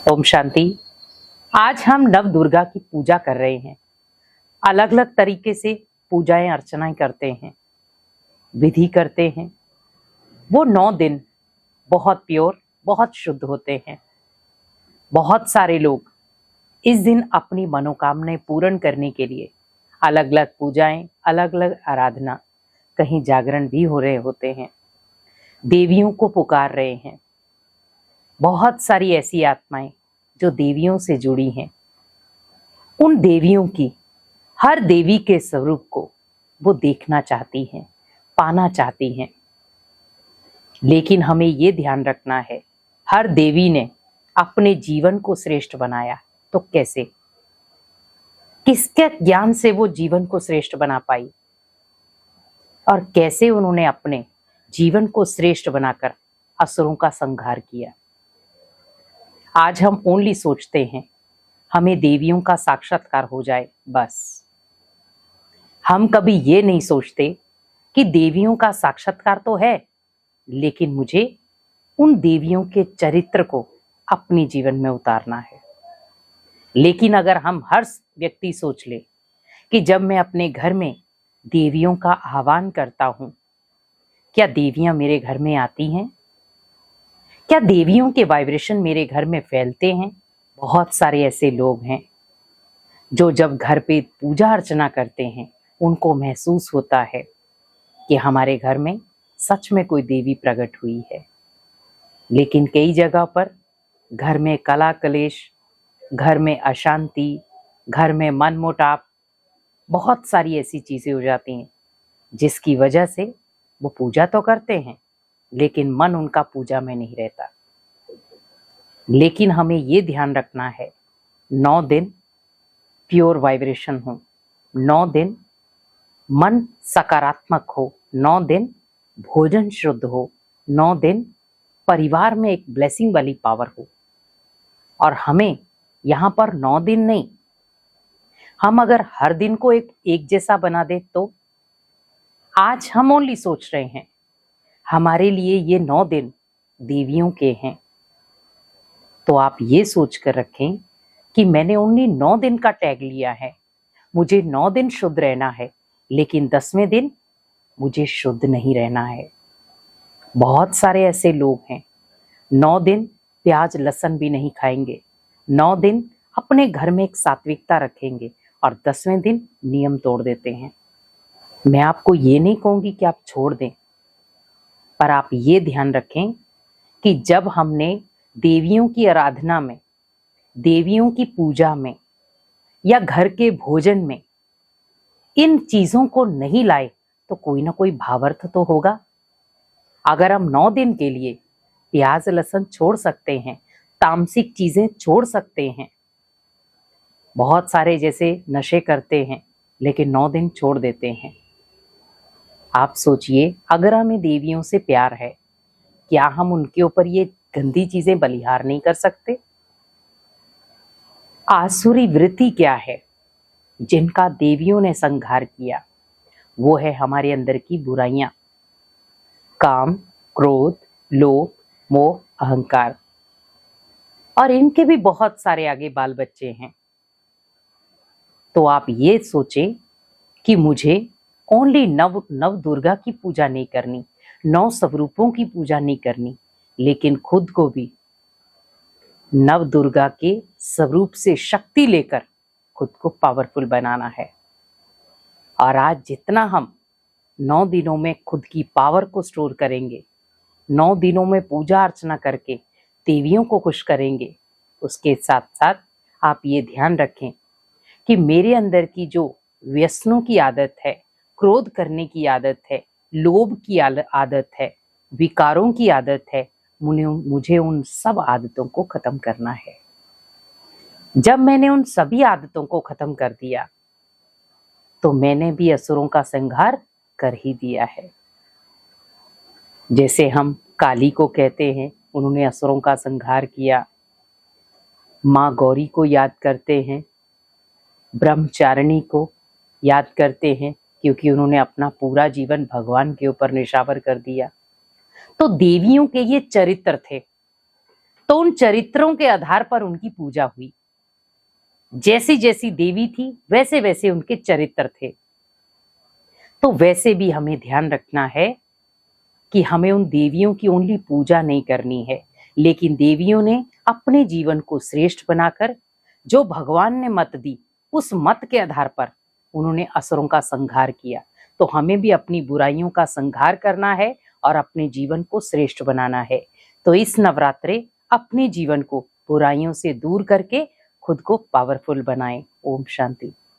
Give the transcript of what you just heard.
ओम शांति। आज हम नव दुर्गा की पूजा कर रहे हैं। अलग अलग तरीके से पूजाएं अर्चनाएं करते हैं, विधि करते हैं। वो 9 दिन बहुत प्योर, बहुत शुद्ध होते हैं। बहुत सारे लोग इस दिन अपनी मनोकामनाएं पूर्ण करने के लिए अलग अलग पूजाएं, अलग अलग आराधना, कहीं जागरण भी हो रहे होते हैं, देवियों को पुकार रहे हैं। बहुत सारी ऐसी आत्माएं जो देवियों से जुड़ी हैं, उन देवियों की, हर देवी के स्वरूप को वो देखना चाहती हैं, पाना चाहती हैं। लेकिन हमें ये ध्यान रखना है, हर देवी ने अपने जीवन को श्रेष्ठ बनाया, तो कैसे, किसके ज्ञान से वो जीवन को श्रेष्ठ बना पाई और कैसे उन्होंने अपने जीवन को श्रेष्ठ बनाकर असुरों का संहार किया। आज हम ओनली सोचते हैं हमें देवियों का साक्षात्कार हो जाए, बस। हम कभी ये नहीं सोचते कि देवियों का साक्षात्कार तो है, लेकिन मुझे उन देवियों के चरित्र को अपने जीवन में उतारना है। लेकिन अगर हम हर व्यक्ति सोच ले कि जब मैं अपने घर में देवियों का आह्वान करता हूं, क्या देवियां मेरे घर में आती हैं? क्या देवियों के वाइब्रेशन मेरे घर में फैलते हैं? बहुत सारे ऐसे लोग हैं जो जब घर पे पूजा अर्चना करते हैं, उनको महसूस होता है कि हमारे घर में सच में कोई देवी प्रकट हुई है। लेकिन कई जगह पर घर में कला कलेश, घर में अशांति, घर में मनमुटाव, बहुत सारी ऐसी चीजें हो जाती हैं जिसकी वजह से वो पूजा तो करते हैं लेकिन मन उनका पूजा में नहीं रहता। लेकिन हमें ये ध्यान रखना है, 9 दिन प्योर वाइब्रेशन हो, 9 दिन मन सकारात्मक हो, 9 दिन भोजन शुद्ध हो, 9 दिन परिवार में एक ब्लेसिंग वाली पावर हो। और हमें यहाँ पर 9 दिन नहीं, हम अगर हर दिन को एक जैसा बना दे तो। आज हम ओनली सोच रहे हैं हमारे लिए ये 9 दिन देवियों के हैं, तो आप ये सोच कर रखें कि मैंने ओनली 9 दिन का टैग लिया है, मुझे 9 दिन शुद्ध रहना है, लेकिन 10वें दिन मुझे शुद्ध नहीं रहना है। बहुत सारे ऐसे लोग हैं 9 दिन प्याज लहसुन भी नहीं खाएंगे, 9 दिन अपने घर में एक सात्विकता रखेंगे और 10वें दिन नियम तोड़ देते हैं। मैं आपको ये नहीं कहूंगी कि आप छोड़ दें, पर आप ये ध्यान रखें कि जब हमने देवियों की आराधना में, देवियों की पूजा में या घर के भोजन में इन चीजों को नहीं लाए तो कोई ना कोई भावार्थ तो होगा। अगर हम 9 दिन के लिए प्याज लहसुन छोड़ सकते हैं, तामसिक चीजें छोड़ सकते हैं, बहुत सारे जैसे नशे करते हैं लेकिन 9 दिन छोड़ देते हैं। आप सोचिए, अगर हमें देवियों से प्यार है, क्या हम उनके ऊपर ये गंदी चीजें बलिहार नहीं कर सकते? आसुरी वृत्ति क्या है जिनका देवियों ने संहार किया? वो है हमारे अंदर की बुराइयां, काम, क्रोध, लोभ, मोह, अहंकार। और इनके भी बहुत सारे आगे बाल बच्चे हैं। तो आप ये सोचें कि मुझे ओनली नव दुर्गा की पूजा नहीं करनी, 9 स्वरूपों की पूजा नहीं करनी, लेकिन खुद को भी नव दुर्गा के स्वरूप से शक्ति लेकर खुद को पावरफुल बनाना है। और आज जितना हम 9 दिनों में खुद की पावर को स्टोर करेंगे, 9 दिनों में पूजा अर्चना करके देवियों को खुश करेंगे, उसके साथ साथ आप ये ध्यान रखें कि मेरे अंदर की जो व्यसनों की आदत है, क्रोध करने की आदत है, लोभ की आदत है, विकारों की आदत है, मुझे उन सब आदतों को खत्म करना है। जब मैंने उन सभी आदतों को खत्म कर दिया तो मैंने भी असुरों का संहार कर ही दिया है। जैसे हम काली को कहते हैं, उन्होंने असुरों का संहार किया। माँ गौरी को याद करते हैं, ब्रह्मचारिणी को याद करते हैं, क्योंकि उन्होंने अपना पूरा जीवन भगवान के ऊपर निछावर कर दिया। तो देवियों के ये चरित्र थे तो उन चरित्रों के आधार पर उनकी पूजा हुई। जैसी जैसी देवी थी वैसे वैसे उनके चरित्र थे। तो वैसे भी हमें ध्यान रखना है कि हमें उन देवियों की ओनली पूजा नहीं करनी है, लेकिन देवियों ने अपने जीवन को श्रेष्ठ बनाकर जो भगवान ने मत दी, उस मत के आधार पर उन्होंने असुरों का संहार किया। तो हमें भी अपनी बुराइयों का संहार करना है और अपने जीवन को श्रेष्ठ बनाना है। तो इस नवरात्रे अपने जीवन को बुराइयों से दूर करके खुद को पावरफुल बनाएं। ओम शांति।